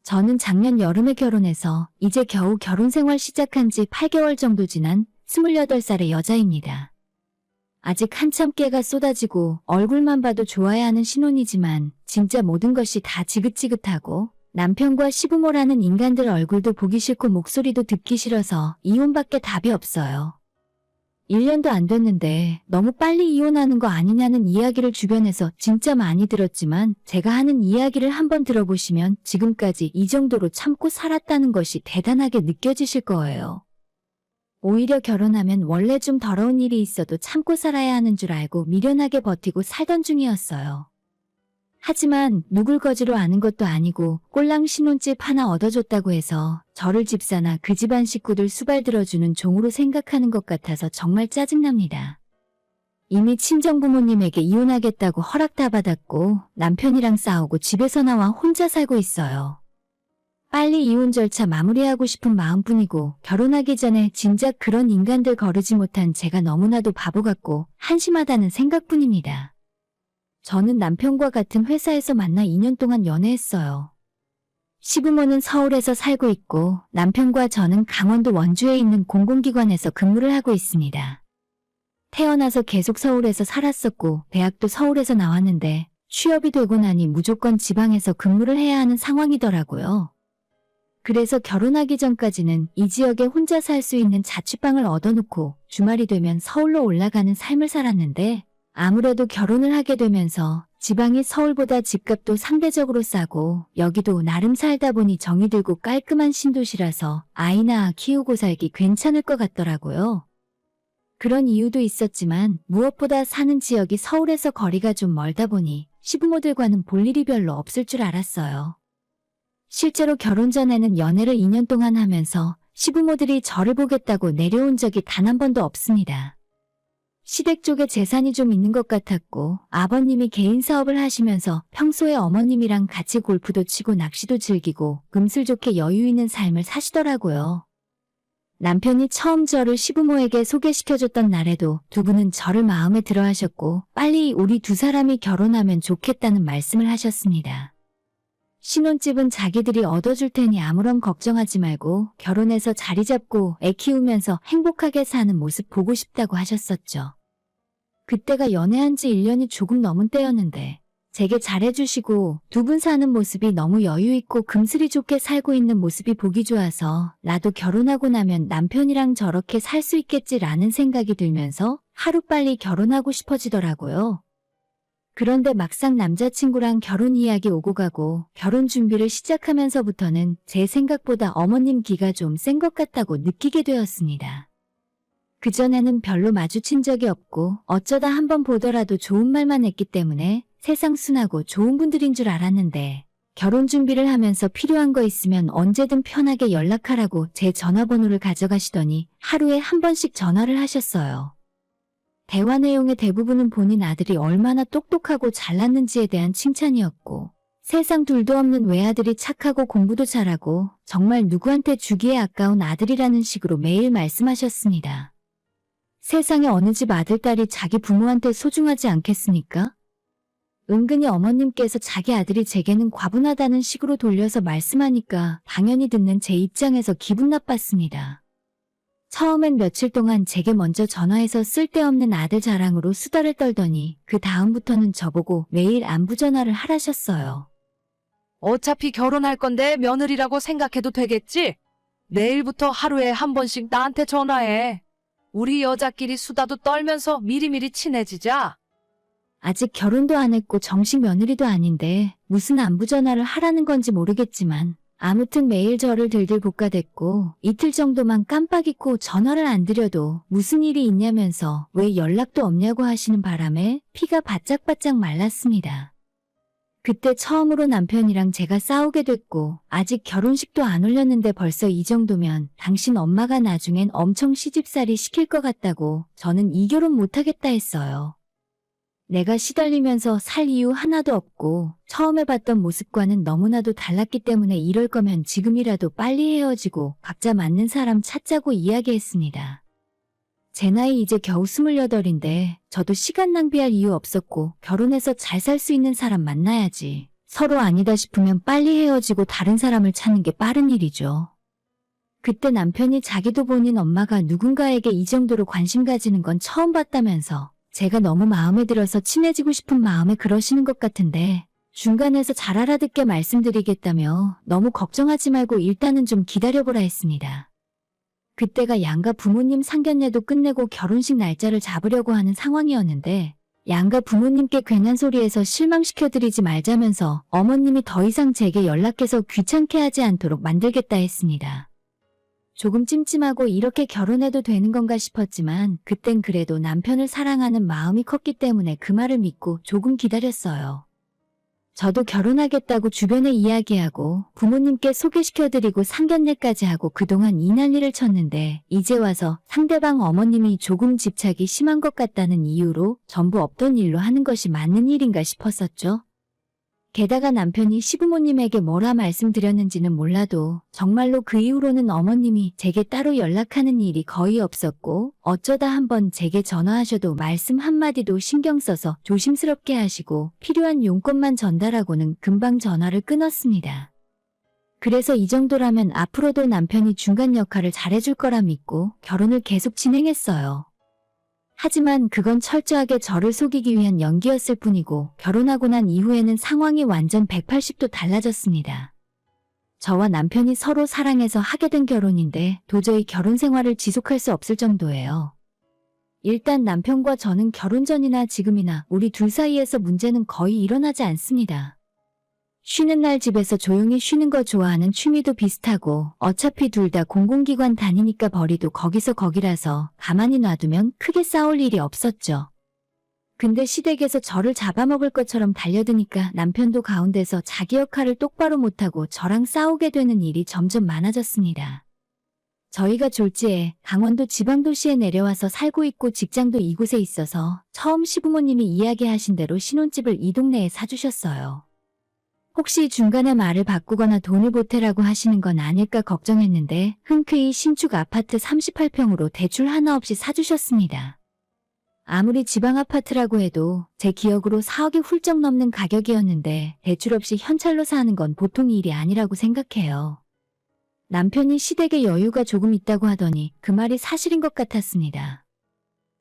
저는 작년 여름에 결혼해서 이제 겨우 결혼 생활 시작한 지 8개월 정도 지난 28살의 여자입니다. 아직 한참 깨가 쏟아지고 얼굴만 봐도 좋아야 하는 신혼이지만 진짜 모든 것이 다 지긋지긋하고 남편과 시부모라는 인간들 얼굴도 보기 싫고 목소리도 듣기 싫어서 이혼밖에 답이 없어요. 1년도 안 됐는데 너무 빨리 이혼하는 거 아니냐는 이야기를 주변에서 진짜 많이 들었지만 제가 하는 이야기를 한번 들어보시면 지금까지 이 정도로 참고 살았다는 것이 대단하게 느껴지실 거예요. 오히려 결혼하면 원래 좀 더러운 일이 있어도 참고 살아야 하는 줄 알고 미련하게 버티고 살던 중이었어요. 하지만 누굴 거지로 아는 것도 아니고 꼴랑 신혼집 하나 얻어줬다고 해서 저를 집사나 그 집안 식구들 수발 들어주는 종으로 생각하는 것 같아서 정말 짜증납니다. 이미 친정부모님에게 이혼하겠다고 허락 다 받았고 남편이랑 싸우고 집에서 나와 혼자 살고 있어요. 빨리 이혼 절차 마무리하고 싶은 마음뿐이고 결혼하기 전에 진작 그런 인간들 거르지 못한 제가 너무나도 바보 같고 한심하다는 생각뿐입니다. 저는 남편과 같은 회사에서 만나 2년 동안 연애했어요. 시부모는 서울에서 살고 있고 남편과 저는 강원도 원주에 있는 공공기관에서 근무를 하고 있습니다. 태어나서 계속 서울에서 살았었고 대학도 서울에서 나왔는데 취업이 되고 나니 무조건 지방에서 근무를 해야 하는 상황이더라고요. 그래서 결혼하기 전까지는 이 지역에 혼자 살 수 있는 자취방을 얻어놓고 주말이 되면 서울로 올라가는 삶을 살았는데 아무래도 결혼을 하게 되면서 지방이 서울보다 집값도 상대적으로 싸고 여기도 나름 살다 보니 정이 들고 깔끔한 신도시라서 아이나 키우고 살기 괜찮을 것 같더라고요. 그런 이유도 있었지만 무엇보다 사는 지역이 서울에서 거리가 좀 멀다 보니 시부모들과는 볼 일이 별로 없을 줄 알았어요. 실제로 결혼 전에는 연애를 2년 동안 하면서 시부모들이 저를 보겠다고 내려온 적이 단 한 번도 없습니다. 시댁 쪽에 재산이 좀 있는 것 같았고 아버님이 개인 사업을 하시면서 평소에 어머님이랑 같이 골프도 치고 낚시도 즐기고 금슬 좋게 여유 있는 삶을 사시더라고요. 남편이 처음 저를 시부모에게 소개시켜줬던 날에도 두 분은 저를 마음에 들어 하셨고 빨리 우리 두 사람이 결혼하면 좋겠다는 말씀을 하셨습니다. 신혼집은 자기들이 얻어줄 테니 아무런 걱정하지 말고 결혼해서 자리 잡고 애 키우면서 행복하게 사는 모습 보고 싶다고 하셨었죠. 그때가 연애한 지 1년이 조금 넘은 때였는데 제게 잘해주시고 두 분 사는 모습이 너무 여유있고 금슬이 좋게 살고 있는 모습이 보기 좋아서 나도 결혼하고 나면 남편이랑 저렇게 살 수 있겠지라는 생각이 들면서 하루빨리 결혼하고 싶어지더라고요. 그런데 막상 남자친구랑 결혼 이야기 오고 가고 결혼 준비를 시작하면서부터는 제 생각보다 어머님 기가 좀 센 것 같다고 느끼게 되었습니다. 그전에는 별로 마주친 적이 없고 어쩌다 한번 보더라도 좋은 말만 했기 때문에 세상 순하고 좋은 분들인 줄 알았는데 결혼 준비를 하면서 필요한 거 있으면 언제든 편하게 연락하라고 제 전화번호를 가져가시더니 하루에 한 번씩 전화를 하셨어요. 대화 내용의 대부분은 본인 아들이 얼마나 똑똑하고 잘났는지에 대한 칭찬이었고 세상 둘도 없는 외아들이 착하고 공부도 잘하고 정말 누구한테 주기에 아까운 아들이라는 식으로 매일 말씀하셨습니다. 세상에 어느 집 아들, 딸이 자기 부모한테 소중하지 않겠습니까? 은근히 어머님께서 자기 아들이 제게는 과분하다는 식으로 돌려서 말씀하니까 당연히 듣는 제 입장에서 기분 나빴습니다. 처음엔 며칠 동안 제게 먼저 전화해서 쓸데없는 아들 자랑으로 수다를 떨더니 그 다음부터는 저보고 매일 안부 전화를 하라셨어요. 어차피 결혼할 건데 며느리라고 생각해도 되겠지? 내일부터 하루에 한 번씩 나한테 전화해. 우리 여자끼리 수다도 떨면서 미리미리 친해지자. 아직 결혼도 안 했고 정식 며느리도 아닌데 무슨 안부 전화를 하라는 건지 모르겠지만 아무튼 매일 저를 들들 볶아댔고 이틀 정도만 깜빡 잊고 전화를 안 드려도 무슨 일이 있냐면서 왜 연락도 없냐고 하시는 바람에 피가 바짝바짝 말랐습니다. 그때 처음으로 남편이랑 제가 싸우게 됐고 아직 결혼식도 안 올렸는데 벌써 이 정도면 당신 엄마가 나중엔 엄청 시집살이 시킬 것 같다고 저는 이 결혼 못하겠다 했어요. 내가 시달리면서 살 이유 하나도 없고 처음에 봤던 모습과는 너무나도 달랐기 때문에 이럴 거면 지금이라도 빨리 헤어지고 각자 맞는 사람 찾자고 이야기했습니다. 제 나이 이제 겨우 28인데 저도 시간 낭비할 이유 없었고 결혼해서 잘 살 수 있는 사람 만나야지. 서로 아니다 싶으면 빨리 헤어지고 다른 사람을 찾는 게 빠른 일이죠. 그때 남편이 자기도 본인 엄마가 누군가에게 이 정도로 관심 가지는 건 처음 봤다면서 제가 너무 마음에 들어서 친해지고 싶은 마음에 그러시는 것 같은데 중간에서 잘 알아듣게 말씀드리겠다며 너무 걱정하지 말고 일단은 좀 기다려보라 했습니다. 그때가 양가 부모님 상견례도 끝내고 결혼식 날짜를 잡으려고 하는 상황이었는데 양가 부모님께 괜한 소리에서 실망시켜드리지 말자면서 어머님이 더 이상 제게 연락해서 귀찮게 하지 않도록 만들겠다 했습니다. 조금 찜찜하고 이렇게 결혼해도 되는 건가 싶었지만 그땐 그래도 남편을 사랑하는 마음이 컸기 때문에 그 말을 믿고 조금 기다렸어요. 저도 결혼하겠다고 주변에 이야기하고 부모님께 소개시켜드리고 상견례까지 하고 그동안 이 난리를 쳤는데 이제 와서 상대방 어머님이 조금 집착이 심한 것 같다는 이유로 전부 없던 일로 하는 것이 맞는 일인가 싶었었죠. 게다가 남편이 시부모님에게 뭐라 말씀드렸는지는 몰라도 정말로 그 이후로는 어머님이 제게 따로 연락하는 일이 거의 없었고 어쩌다 한번 제게 전화하셔도 말씀 한마디도 신경 써서 조심스럽게 하시고 필요한 용건만 전달하고는 금방 전화를 끊었습니다. 그래서 이 정도라면 앞으로도 남편이 중간 역할을 잘해줄 거라 믿고 결혼을 계속 진행했어요. 하지만 그건 철저하게 저를 속이기 위한 연기였을 뿐이고 결혼하고 난 이후에는 상황이 완전 180도 달라졌습니다. 저와 남편이 서로 사랑해서 하게 된 결혼인데 도저히 결혼 생활을 지속할 수 없을 정도예요. 일단 남편과 저는 결혼 전이나 지금이나 우리 둘 사이에서 문제는 거의 일어나지 않습니다. 쉬는 날 집에서 조용히 쉬는 거 좋아하는 취미도 비슷하고 어차피 둘 다 공공기관 다니니까 벌이도 거기서 거기라서 가만히 놔두면 크게 싸울 일이 없었죠. 근데 시댁에서 저를 잡아먹을 것처럼 달려드니까 남편도 가운데서 자기 역할을 똑바로 못하고 저랑 싸우게 되는 일이 점점 많아졌습니다. 저희가 졸지에 강원도 지방도시에 내려와서 살고 있고 직장도 이곳에 있어서 처음 시부모님이 이야기하신 대로 신혼집을 이 동네에 사주셨어요. 혹시 중간에 말을 바꾸거나 돈을 보태라고 하시는 건 아닐까 걱정했는데 흔쾌히 신축 아파트 38평으로 대출 하나 없이 사주셨습니다. 아무리 지방 아파트라고 해도 제 기억으로 4억이 훌쩍 넘는 가격이었는데 대출 없이 현찰로 사는 건 보통 일이 아니라고 생각해요. 남편이 시댁에 여유가 조금 있다고 하더니 그 말이 사실인 것 같았습니다.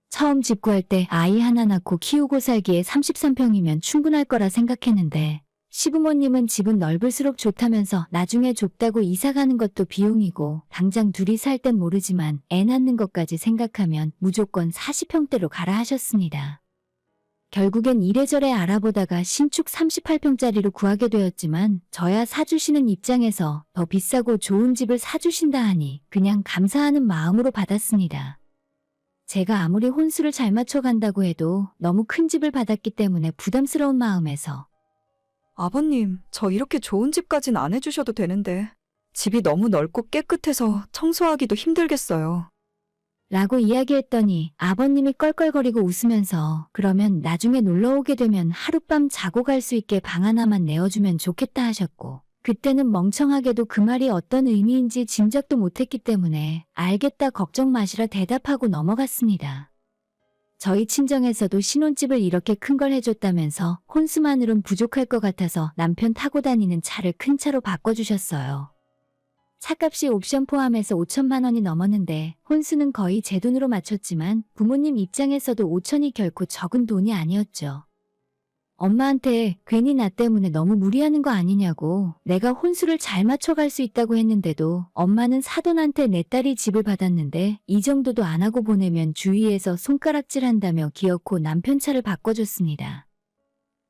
처음 집 구할 때 아이 하나 낳고 키우고 살기에 33평이면 충분할 거라 생각했는데 시부모님은 집은 넓을수록 좋다면서 나중에 좁다고 이사가는 것도 비용이고 당장 둘이 살 땐 모르지만 애 낳는 것까지 생각하면 무조건 40평대로 가라 하셨습니다. 결국엔 이래저래 알아보다가 신축 38평짜리로 구하게 되었지만 저야 사주시는 입장에서 더 비싸고 좋은 집을 사주신다 하니 그냥 감사하는 마음으로 받았습니다. 제가 아무리 혼수를 잘 맞춰간다고 해도 너무 큰 집을 받았기 때문에 부담스러운 마음에서 아버님, 저 이렇게 좋은 집까진 안 해주셔도 되는데 집이 너무 넓고 깨끗해서 청소하기도 힘들겠어요. 라고 이야기했더니 아버님이 껄껄거리고 웃으면서 그러면 나중에 놀러오게 되면 하룻밤 자고 갈 수 있게 방 하나만 내어주면 좋겠다 하셨고 그때는 멍청하게도 그 말이 어떤 의미인지 짐작도 못했기 때문에 알겠다 걱정 마시라 대답하고 넘어갔습니다. 저희 친정에서도 신혼집을 이렇게 큰 걸 해줬다면서 혼수만으론 부족할 것 같아서 남편 타고 다니는 차를 큰 차로 바꿔주셨어요. 차값이 옵션 포함해서 5천만 원이 넘었는데 혼수는 거의 제 돈으로 맞췄지만 부모님 입장에서도 5천이 결코 적은 돈이 아니었죠. 엄마한테 괜히 나 때문에 너무 무리하는 거 아니냐고 내가 혼수를 잘 맞춰갈 수 있다고 했는데도 엄마는 사돈한테 내 딸이 집을 받았는데 이 정도도 안 하고 보내면 주위에서 손가락질한다며 기어코 남편 차를 바꿔줬습니다.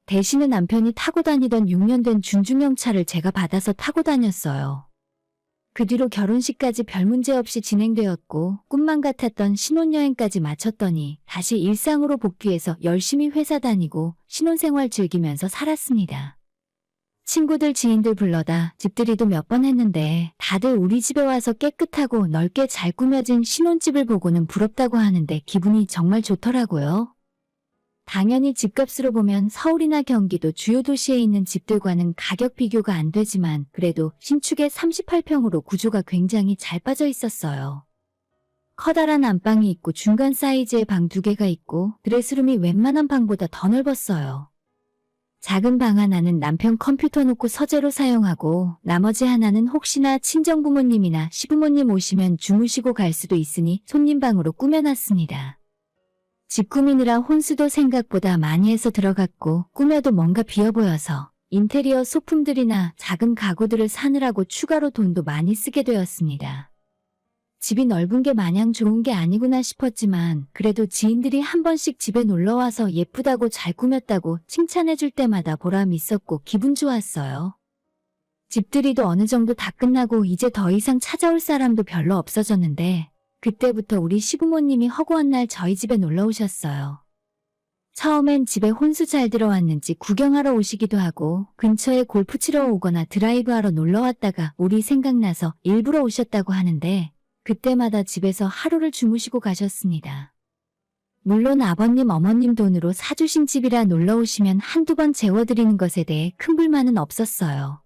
대신에 남편이 타고 다니던 6년 된 준중형 차를 제가 받아서 타고 다녔어요. 그 뒤로 결혼식까지 별 문제 없이 진행되었고 꿈만 같았던 신혼여행까지 마쳤더니 다시 일상으로 복귀해서 열심히 회사 다니고 신혼생활 즐기면서 살았습니다. 친구들 지인들 불러다 집들이도 몇 번 했는데 다들 우리 집에 와서 깨끗하고 넓게 잘 꾸며진 신혼집을 보고는 부럽다고 하는데 기분이 정말 좋더라고요. 당연히 집값으로 보면 서울이나 경기도 주요 도시에 있는 집들과는 가격 비교가 안 되지만 그래도 신축의 38평으로 구조가 굉장히 잘 빠져 있었어요. 커다란 안방이 있고 중간 사이즈의 방 2개가 있고 드레스룸이 웬만한 방보다 더 넓었어요. 작은 방 하나는 남편 컴퓨터 놓고 서재로 사용하고 나머지 하나는 혹시나 친정부모님이나 시부모님 오시면 주무시고 갈 수도 있으니 손님 방으로 꾸며놨습니다. 집 꾸미느라 혼수도 생각보다 많이 해서 들어갔고 꾸며도 뭔가 비어 보여서 인테리어 소품들이나 작은 가구들을 사느라고 추가로 돈도 많이 쓰게 되었습니다. 집이 넓은 게 마냥 좋은 게 아니구나 싶었지만 그래도 지인들이 한 번씩 집에 놀러와서 예쁘다고 잘 꾸몄다고 칭찬해줄 때마다 보람 있었고 기분 좋았어요. 집들이도 어느 정도 다 끝나고 이제 더 이상 찾아올 사람도 별로 없어졌는데 그때부터 우리 시부모님이 허구한 날 저희 집에 놀러 오셨어요. 처음엔 집에 혼수 잘 들어왔는지 구경하러 오시기도 하고 근처에 골프 치러 오거나 드라이브하러 놀러 왔다가 우리 생각나서 일부러 오셨다고 하는데 그때마다 집에서 하루를 주무시고 가셨습니다. 물론 아버님, 어머님 돈으로 사주신 집이라 놀러 오시면 한두 번 재워드리는 것에 대해 큰 불만은 없었어요.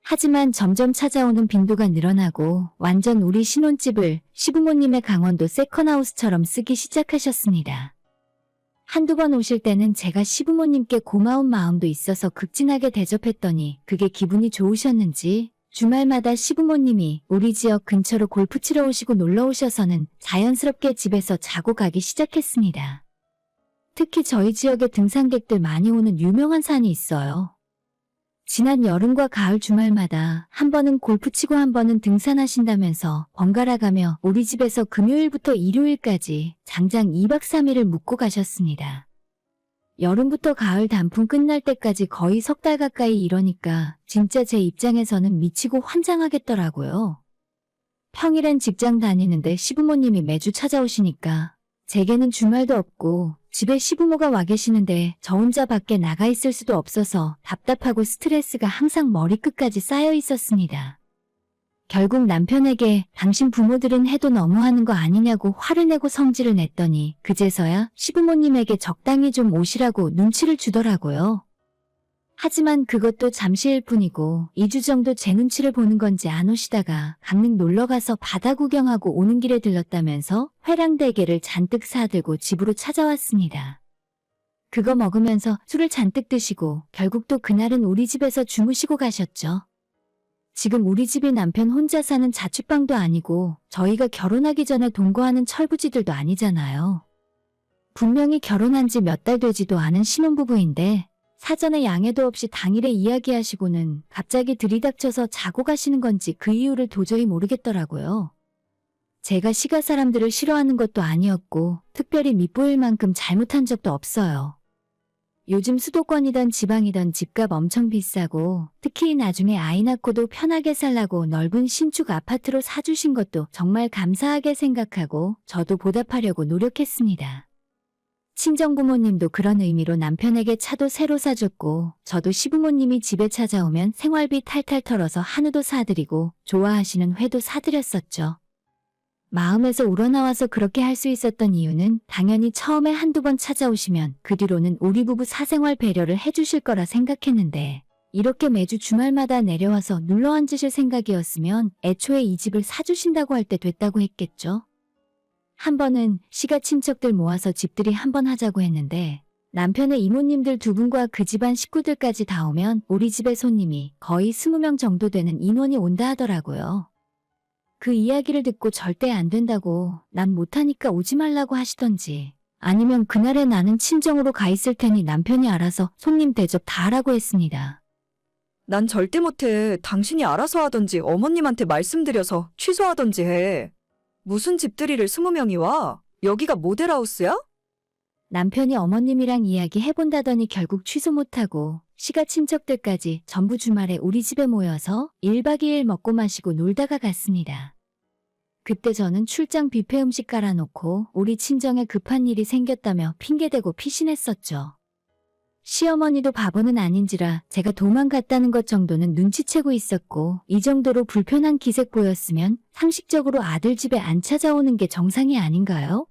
하지만 점점 찾아오는 빈도가 늘어나고 완전 우리 신혼집을 시부모님의 강원도 세컨하우스처럼 쓰기 시작하셨습니다. 한두 번 오실 때는 제가 시부모님께 고마운 마음도 있어서 극진하게 대접했더니 그게 기분이 좋으셨는지 주말마다 시부모님이 우리 지역 근처로 골프 치러 오시고 놀러 오셔서는 자연스럽게 집에서 자고 가기 시작했습니다. 특히 저희 지역에 등산객들 많이 오는 유명한 산이 있어요. 지난 여름과 가을 주말마다 한 번은 골프 치고 한 번은 등산하신다면서 번갈아 가며 우리 집에서 금요일부터 일요일까지 장장 2박 3일을 묵고 가셨습니다. 여름부터 가을 단풍 끝날 때까지 거의 석 달 가까이 이러니까 진짜 제 입장에서는 미치고 환장하겠더라고요. 평일엔 직장 다니는데 시부모님이 매주 찾아오시니까 제게는 주말도 없고 집에 시부모가 와 계시는데 저 혼자 밖에 나가 있을 수도 없어서 답답하고 스트레스가 항상 머리끝까지 쌓여 있었습니다. 결국 남편에게 당신 부모들은 해도 너무하는 거 아니냐고 화를 내고 성질을 냈더니 그제서야 시부모님에게 적당히 좀 오시라고 눈치를 주더라고요. 하지만 그것도 잠시일 뿐이고 2주 정도 제 눈치를 보는 건지 안 오시다가 강릉 놀러가서 바다 구경하고 오는 길에 들렀다면서 회랑대게를 잔뜩 사들고 집으로 찾아왔습니다. 그거 먹으면서 술을 잔뜩 드시고 결국 또 그날은 우리 집에서 주무시고 가셨죠. 지금 우리 집이 남편 혼자 사는 자취방도 아니고 저희가 결혼하기 전에 동거하는 철부지들도 아니잖아요. 분명히 결혼한 지 몇 달 되지도 않은 신혼부부인데 사전에 양해도 없이 당일에 이야기하시고는 갑자기 들이닥쳐서 자고 가시는 건지 그 이유를 도저히 모르겠더라고요. 제가 시가 사람들을 싫어하는 것도 아니었고 특별히 밉보일 만큼 잘못한 적도 없어요. 요즘 수도권이던 지방이던 집값 엄청 비싸고 특히 나중에 아이 낳고도 편하게 살라고 넓은 신축 아파트로 사주신 것도 정말 감사하게 생각하고 저도 보답하려고 노력했습니다. 친정부모님도 그런 의미로 남편에게 차도 새로 사줬고 저도 시부모님이 집에 찾아오면 생활비 탈탈 털어서 한우도 사드리고 좋아하시는 회도 사드렸었죠. 마음에서 우러나와서 그렇게 할 수 있었던 이유는 당연히 처음에 한두 번 찾아오시면 그 뒤로는 우리 부부 사생활 배려를 해주실 거라 생각했는데 이렇게 매주 주말마다 내려와서 눌러 앉으실 생각이었으면 애초에 이 집을 사주신다고 할 때 됐다고 했겠죠. 한 번은 시가 친척들 모아서 집들이 한 번 하자고 했는데 남편의 이모님들 두 분과 그 집안 식구들까지 다 오면 우리 집에 손님이 거의 20명 정도 되는 인원이 온다 하더라고요. 그 이야기를 듣고 절대 안 된다고 난 못하니까 오지 말라고 하시던지 아니면 그날에 나는 친정으로 가 있을 테니 남편이 알아서 손님 대접 다 하라고 했습니다. 난 절대 못해. 당신이 알아서 하던지 어머님한테 말씀드려서 취소하던지 해. 무슨 집들이를 20명이 와? 여기가 모델하우스야? 남편이 어머님이랑 이야기해본다더니 결국 취소 못하고 시가 친척들까지 전부 주말에 우리 집에 모여서 1박 2일 먹고 마시고 놀다가 갔습니다. 그때 저는 출장 뷔페 음식 깔아놓고 우리 친정에 급한 일이 생겼다며 핑계대고 피신했었죠. 시어머니도 바보는 아닌지라 제가 도망갔다는 것 정도는 눈치채고 있었고 이 정도로 불편한 기색 보였으면 상식적으로 아들 집에 안 찾아오는 게 정상이 아닌가요?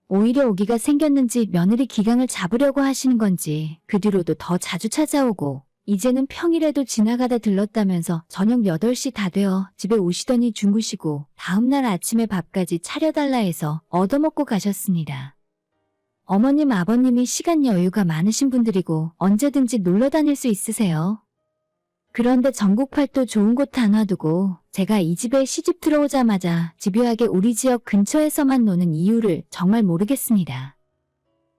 오히려 오기가 생겼는지 며느리 기강을 잡으려고 하시는 건지 그 뒤로도 더 자주 찾아오고 이제는 평일에도 지나가다 들렀다면서 저녁 8시 다 되어 집에 오시더니 주무시고 다음날 아침에 밥까지 차려달라 해서 얻어먹고 가셨습니다. 어머님, 아버님이 시간 여유가 많으신 분들이고 언제든지 놀러 다닐 수 있으세요. 그런데 전국팔도 좋은 곳 다 놔두고 제가 이 집에 시집 들어오자마자 집요하게 우리 지역 근처에서만 노는 이유를 정말 모르겠습니다.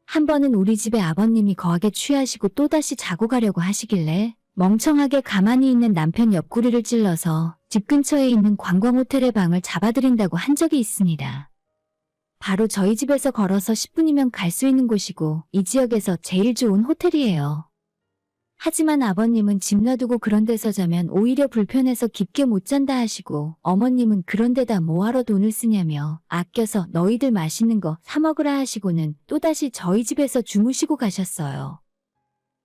한 번은 우리 집에 아버님이 거하게 취하시고 또다시 자고 가려고 하시길래 멍청하게 가만히 있는 남편 옆구리를 찔러서 집 근처에 있는 관광호텔의 방을 잡아드린다고 한 적이 있습니다. 바로 저희 집에서 걸어서 10분이면 갈 수 있는 곳이고 이 지역에서 제일 좋은 호텔이에요. 하지만 아버님은 집 놔두고 그런 데서 자면 오히려 불편해서 깊게 못 잔다 하시고 어머님은 그런 데다 뭐하러 돈을 쓰냐며 아껴서 너희들 맛있는 거 사 먹으라 하시고는 또다시 저희 집에서 주무시고 가셨어요.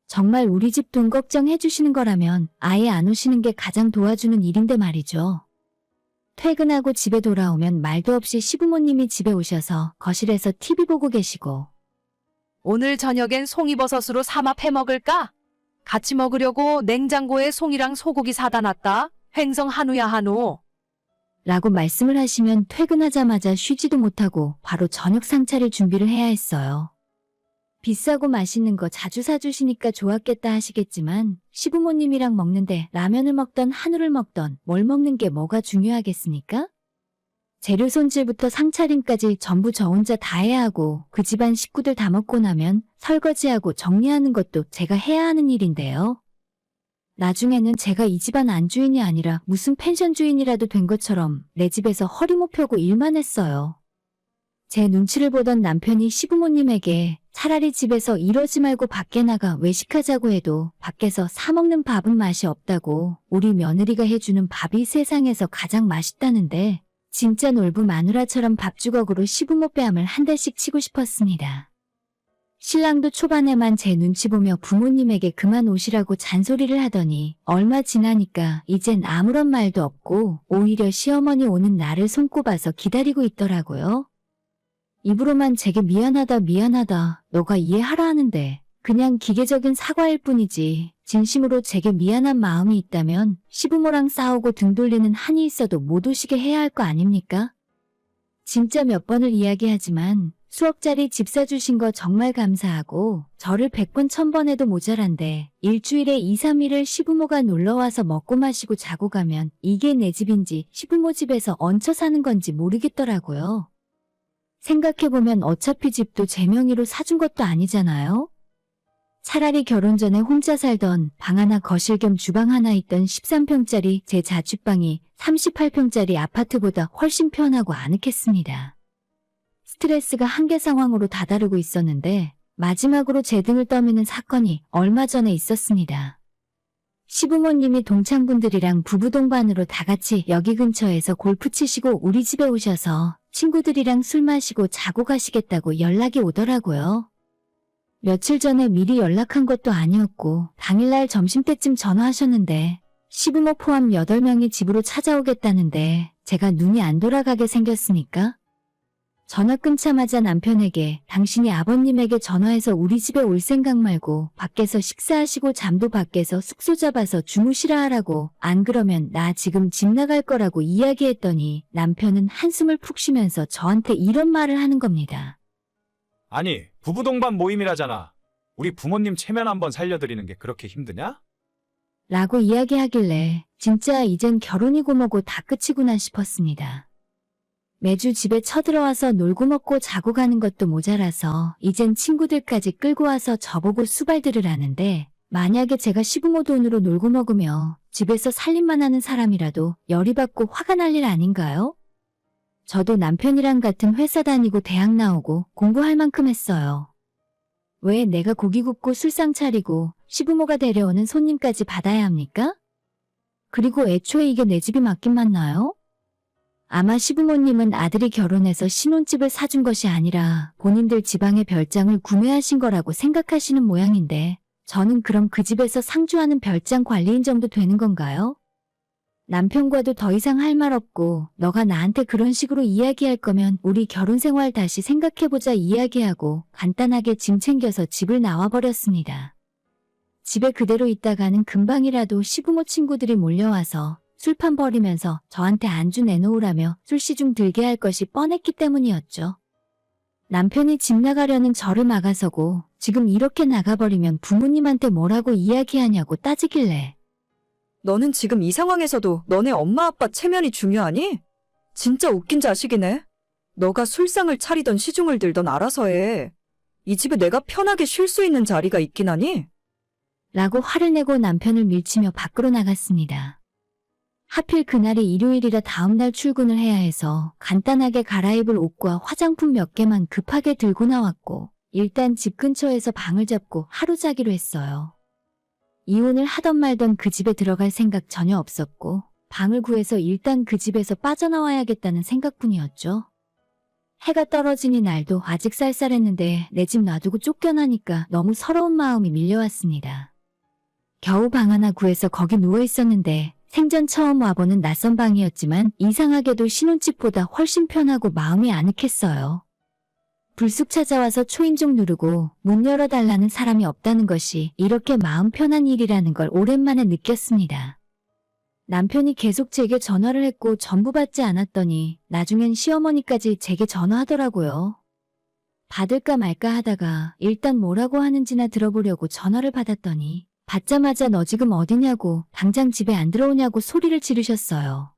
정말 우리 집 돈 걱정해 주시는 거라면 아예 안 오시는 게 가장 도와주는 일인데 말이죠. 퇴근하고 집에 돌아오면 말도 없이 시부모님이 집에 오셔서 거실에서 TV 보고 계시고 오늘 저녁엔 송이버섯으로 삼합 해 먹을까? 같이 먹으려고 냉장고에 송이랑 소고기 사다 놨다. 횡성 한우야 한우. 라고 말씀을 하시면 퇴근하자마자 쉬지도 못하고 바로 저녁 상차릴 준비를 해야 했어요. 비싸고 맛있는 거 자주 사주시니까 좋았겠다 하시겠지만 시부모님이랑 먹는데 라면을 먹던 한우를 먹던 뭘 먹는 게 뭐가 중요하겠습니까? 재료 손질부터 상차림까지 전부 저 혼자 다 해야 하고 그 집안 식구들 다 먹고 나면 설거지하고 정리하는 것도 제가 해야 하는 일인데요. 나중에는 제가 이 집안 안주인이 아니라 무슨 펜션 주인이라도 된 것처럼 내 집에서 허리 못 펴고 일만 했어요. 제 눈치를 보던 남편이 시부모님에게 차라리 집에서 이러지 말고 밖에 나가 외식하자고 해도 밖에서 사 먹는 밥은 맛이 없다고 우리 며느리가 해주는 밥이 세상에서 가장 맛있다는데 진짜 놀부 마누라처럼 밥주걱으로 시부모 뺨을 한 대씩 치고 싶었습니다. 신랑도 초반에만 제 눈치 보며 부모님에게 그만 오시라고 잔소리를 하더니 얼마 지나니까 이젠 아무런 말도 없고 오히려 시어머니 오는 날을 손꼽아서 기다리고 있더라고요. 입으로만 제게 미안하다 미안하다 너가 이해하라 하는데 그냥 기계적인 사과일 뿐이지 진심으로 제게 미안한 마음이 있다면 시부모랑 싸우고 등 돌리는 한이 있어도 못 오시게 해야 할 거 아닙니까? 진짜 몇 번을 이야기하지만 수억짜리 집 사주신 거 정말 감사하고 저를 100번 1000번 해도 모자란데 일주일에 2, 3일을 시부모가 놀러와서 먹고 마시고 자고 가면 이게 내 집인지 시부모 집에서 얹혀 사는 건지 모르겠더라고요. 생각해보면 어차피 집도 제 명의로 사준 것도 아니잖아요? 차라리 결혼 전에 혼자 살던 방 하나 거실 겸 주방 하나 있던 13평짜리 제 자취방이 38평짜리 아파트보다 훨씬 편하고 아늑했습니다. 스트레스가 한계 상황으로 다다르고 있었는데 마지막으로 제 등을 떠미는 사건이 얼마 전에 있었습니다. 시부모님이 동창분들이랑 부부 동반으로 다 같이 여기 근처에서 골프 치시고 우리 집에 오셔서 친구들이랑 술 마시고 자고 가시겠다고 연락이 오더라고요. 며칠 전에 미리 연락한 것도 아니었고 당일날 점심때쯤 전화하셨는데 시부모 포함 8명이 집으로 찾아오겠다는데 제가 눈이 안 돌아가게 생겼으니까 전화 끊자마자 남편에게 당신이 아버님에게 전화해서 우리 집에 올 생각 말고 밖에서 식사하시고 잠도 밖에서 숙소 잡아서 주무시라 하라고 안 그러면 나 지금 집 나갈 거라고 이야기했더니 남편은 한숨을 푹 쉬면서 저한테 이런 말을 하는 겁니다. 아니, 부부 동반 모임이라잖아. 우리 부모님 체면 한번 살려드리는 게 그렇게 힘드냐? 라고 이야기하길래 진짜 이젠 결혼이고 뭐고 다 끝이구나 싶었습니다. 매주 집에 쳐들어와서 놀고 먹고 자고 가는 것도 모자라서 이젠 친구들까지 끌고 와서 저보고 수발들으라는데 만약에 제가 시부모 돈으로 놀고 먹으며 집에서 살림만 하는 사람이라도 열이 받고 화가 날 일 아닌가요? 저도 남편이랑 같은 회사 다니고 대학 나오고 공부할 만큼 했어요. 왜 내가 고기 굽고 술상 차리고 시부모가 데려오는 손님까지 받아야 합니까? 그리고 애초에 이게 내 집이 맞긴 맞나요? 아마 시부모님은 아들이 결혼해서 신혼집을 사준 것이 아니라 본인들 지방의 별장을 구매하신 거라고 생각하시는 모양인데 저는 그럼 그 집에서 상주하는 별장 관리인 정도 되는 건가요? 남편과도 더 이상 할 말 없고 너가 나한테 그런 식으로 이야기할 거면 우리 결혼 생활 다시 생각해보자 이야기하고 간단하게 짐 챙겨서 집을 나와버렸습니다. 집에 그대로 있다가는 금방이라도 시부모 친구들이 몰려와서 술판 벌이면서 저한테 안주 내놓으라며 술시중 들게 할 것이 뻔했기 때문이었죠. 남편이 집 나가려는 저를 막아서고 지금 이렇게 나가버리면 부모님한테 뭐라고 이야기하냐고 따지길래 너는 지금 이 상황에서도 너네 엄마 아빠 체면이 중요하니? 진짜 웃긴 자식이네. 너가 술상을 차리던 시중을 들던 알아서 해. 이 집에 내가 편하게 쉴 수 있는 자리가 있긴 하니? 라고 화를 내고 남편을 밀치며 밖으로 나갔습니다. 하필 그날이 일요일이라 다음날 출근을 해야 해서 간단하게 갈아입을 옷과 화장품 몇 개만 급하게 들고 나왔고 일단 집 근처에서 방을 잡고 하루 자기로 했어요. 이혼을 하던 말던 그 집에 들어갈 생각 전혀 없었고 방을 구해서 일단 그 집에서 빠져나와야겠다는 생각뿐이었죠. 해가 떨어지니 날도 아직 쌀쌀했는데 내 집 놔두고 쫓겨나니까 너무 서러운 마음이 밀려왔습니다. 겨우 방 하나 구해서 거기 누워 있었는데 생전 처음 와보는 낯선 방이었지만 이상하게도 신혼집보다 훨씬 편하고 마음이 아늑했어요. 불쑥 찾아와서 초인종 누르고 문 열어달라는 사람이 없다는 것이 이렇게 마음 편한 일이라는 걸 오랜만에 느꼈습니다. 남편이 계속 제게 전화를 했고 전부 받지 않았더니 나중엔 시어머니까지 제게 전화하더라고요. 받을까 말까 하다가 일단 뭐라고 하는지나 들어보려고 전화를 받았더니 받자마자 너 지금 어디냐고 당장 집에 안 들어오냐고 소리를 지르셨어요.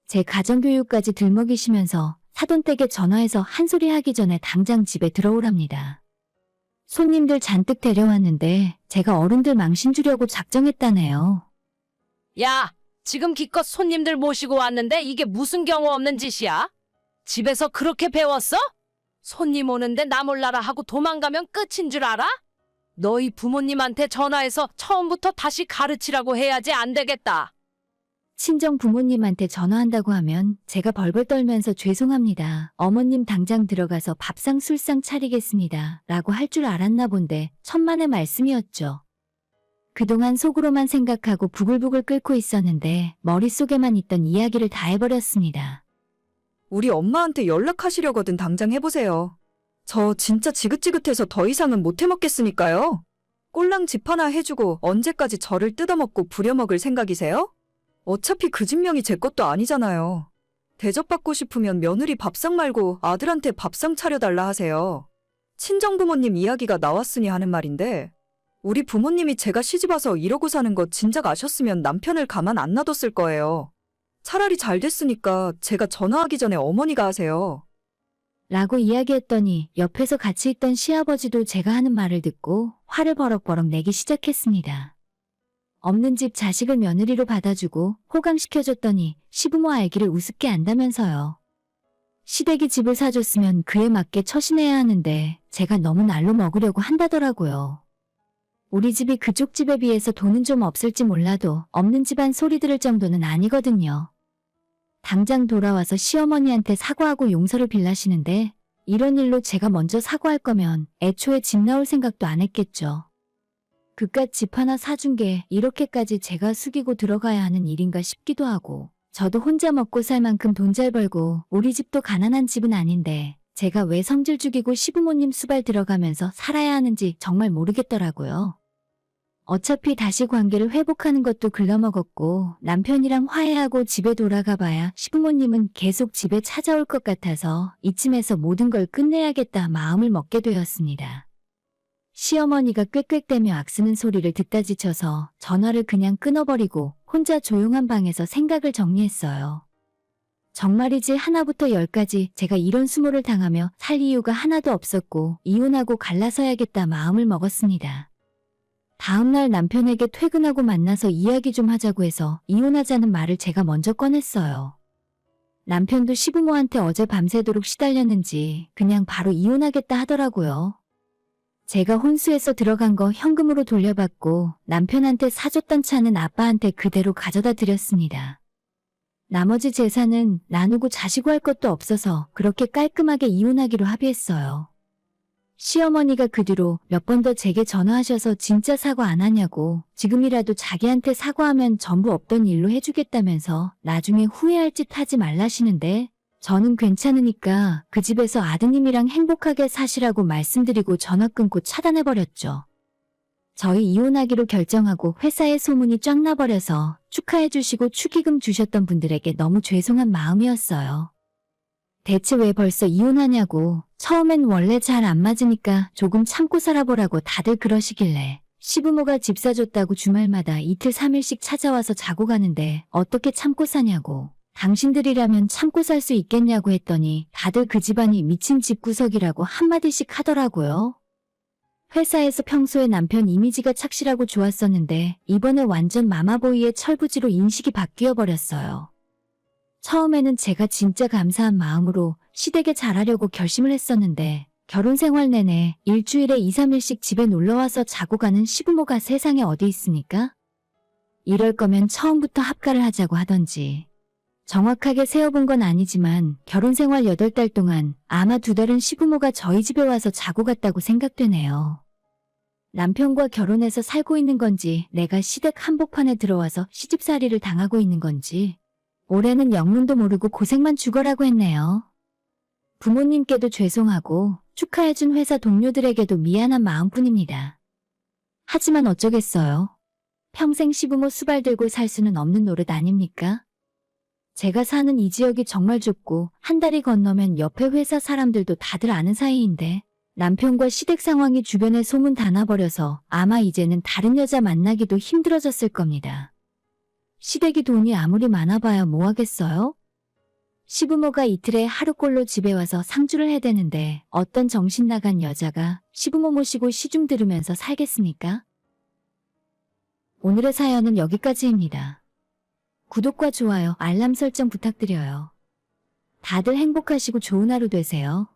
제 가정교육까지 들먹이시면서 사돈댁에 전화해서 한 소리 하기 전에 당장 집에 들어오랍니다. 손님들 잔뜩 데려왔는데 제가 어른들 망신 주려고 작정했다네요. 야, 지금 기껏 손님들 모시고 왔는데 이게 무슨 경우 없는 짓이야? 집에서 그렇게 배웠어? 손님 오는데 나 몰라라 하고 도망가면 끝인 줄 알아? 너희 부모님한테 전화해서 처음부터 다시 가르치라고 해야지 안 되겠다. 친정 부모님한테 전화한다고 하면 제가 벌벌 떨면서 죄송합니다. 어머님 당장 들어가서 밥상 술상 차리겠습니다. 라고 할 줄 알았나 본데 천만의 말씀이었죠. 그동안 속으로만 생각하고 부글부글 끓고 있었는데 머릿속에만 있던 이야기를 다 해버렸습니다. 우리 엄마한테 연락하시려거든 당장 해보세요. 저 진짜 지긋지긋해서 더 이상은 못 해먹겠으니까요. 꼴랑 집 하나 해주고 언제까지 저를 뜯어먹고 부려먹을 생각이세요? 어차피 그 집 명이 제 것도 아니잖아요. 대접받고 싶으면 며느리 밥상 말고 아들한테 밥상 차려달라 하세요. 친정부모님 이야기가 나왔으니 하는 말인데 우리 부모님이 제가 시집와서 이러고 사는 거 진작 아셨으면 남편을 가만 안 놔뒀을 거예요. 차라리 잘 됐으니까 제가 전화하기 전에 어머니가 하세요. 라고 이야기했더니 옆에서 같이 있던 시아버지도 제가 하는 말을 듣고 화를 버럭버럭 내기 시작했습니다. 없는 집 자식을 며느리로 받아주고 호강시켜줬더니 시부모 알기를 우습게 안다면서요. 시댁이 집을 사줬으면 그에 맞게 처신해야 하는데 제가 너무 날로 먹으려고 한다더라고요. 우리 집이 그쪽 집에 비해서 돈은 좀 없을지 몰라도 없는 집안 소리 들을 정도는 아니거든요. 당장 돌아와서 시어머니한테 사과하고 용서를 빌라시는데 이런 일로 제가 먼저 사과할 거면 애초에 집 나올 생각도 안 했겠죠. 그깟 집 하나 사준 게 이렇게까지 제가 숙이고 들어가야 하는 일인가 싶기도 하고 저도 혼자 먹고 살 만큼 돈 잘 벌고 우리 집도 가난한 집은 아닌데 제가 왜 성질 죽이고 시부모님 수발 들어가면서 살아야 하는지 정말 모르겠더라고요. 어차피 다시 관계를 회복하는 것도 글러먹었고 남편이랑 화해하고 집에 돌아가 봐야 시부모님은 계속 집에 찾아올 것 같아서 이쯤에서 모든 걸 끝내야겠다 마음을 먹게 되었습니다. 시어머니가 꽥꽥대며 악쓰는 소리를 듣다 지쳐서 전화를 그냥 끊어버리고 혼자 조용한 방에서 생각을 정리했어요. 정말이지 하나부터 열까지 제가 이런 수모를 당하며 살 이유가 하나도 없었고 이혼하고 갈라서야겠다 마음을 먹었습니다. 다음날 남편에게 퇴근하고 만나서 이야기 좀 하자고 해서 이혼하자는 말을 제가 먼저 꺼냈어요. 남편도 시부모한테 어제 밤새도록 시달렸는지 그냥 바로 이혼하겠다 하더라고요. 제가 혼수해서 들어간 거 현금으로 돌려받고 남편한테 사줬던 차는 아빠한테 그대로 가져다 드렸습니다. 나머지 재산은 나누고 자시고 할 것도 없어서 그렇게 깔끔하게 이혼하기로 합의했어요. 시어머니가 그 뒤로 몇 번 더 제게 전화하셔서 진짜 사과 안 하냐고 지금이라도 자기한테 사과하면 전부 없던 일로 해주겠다면서 나중에 후회할 짓 하지 말라시는데 저는 괜찮으니까 그 집에서 아드님이랑 행복하게 사시라고 말씀드리고 전화 끊고 차단해버렸죠. 저희 이혼하기로 결정하고 회사에 소문이 쫙 나버려서 축하해주시고 축의금 주셨던 분들에게 너무 죄송한 마음이었어요. 대체 왜 벌써 이혼하냐고 처음엔 원래 잘 안 맞으니까 조금 참고 살아보라고 다들 그러시길래 시부모가 집 사줬다고 주말마다 이틀 3일씩 찾아와서 자고 가는데 어떻게 참고 사냐고, 당신들이라면 참고 살 수 있겠냐고 했더니 다들 그 집안이 미친 집구석이라고 한마디씩 하더라고요. 회사에서 평소에 남편 이미지가 착실하고 좋았었는데 이번에 완전 마마보이의 철부지로 인식이 바뀌어 버렸어요. 처음에는 제가 진짜 감사한 마음으로 시댁에 잘하려고 결심을 했었는데 결혼 생활 내내 일주일에 2, 3일씩 집에 놀러와서 자고 가는 시부모가 세상에 어디 있습니까? 이럴 거면 처음부터 합가를 하자고 하던지. 정확하게 세어본 건 아니지만 결혼 생활 8달 동안 아마 2달은 시부모가 저희 집에 와서 자고 갔다고 생각되네요. 남편과 결혼해서 살고 있는 건지 내가 시댁 한복판에 들어와서 시집살이를 당하고 있는 건지 올해는 영문도 모르고 고생만 죽어라고 했네요. 부모님께도 죄송하고 축하해준 회사 동료들에게도 미안한 마음뿐입니다. 하지만 어쩌겠어요. 평생 시부모 수발 들고 살 수는 없는 노릇 아닙니까? 제가 사는 이 지역이 정말 좁고 한 달이 건너면 옆에 회사 사람들도 다들 아는 사이인데 남편과 시댁 상황이 주변에 소문 다 나버려서 아마 이제는 다른 여자 만나기도 힘들어졌을 겁니다. 시댁이 돈이 아무리 많아봐야 뭐 하겠어요? 시부모가 이틀에 하루꼴로 집에 와서 상주를 해대는데 어떤 정신 나간 여자가 시부모 모시고 시중 들으면서 살겠습니까? 오늘의 사연은 여기까지입니다. 구독과 좋아요, 알람 설정 부탁드려요. 다들 행복하시고 좋은 하루 되세요.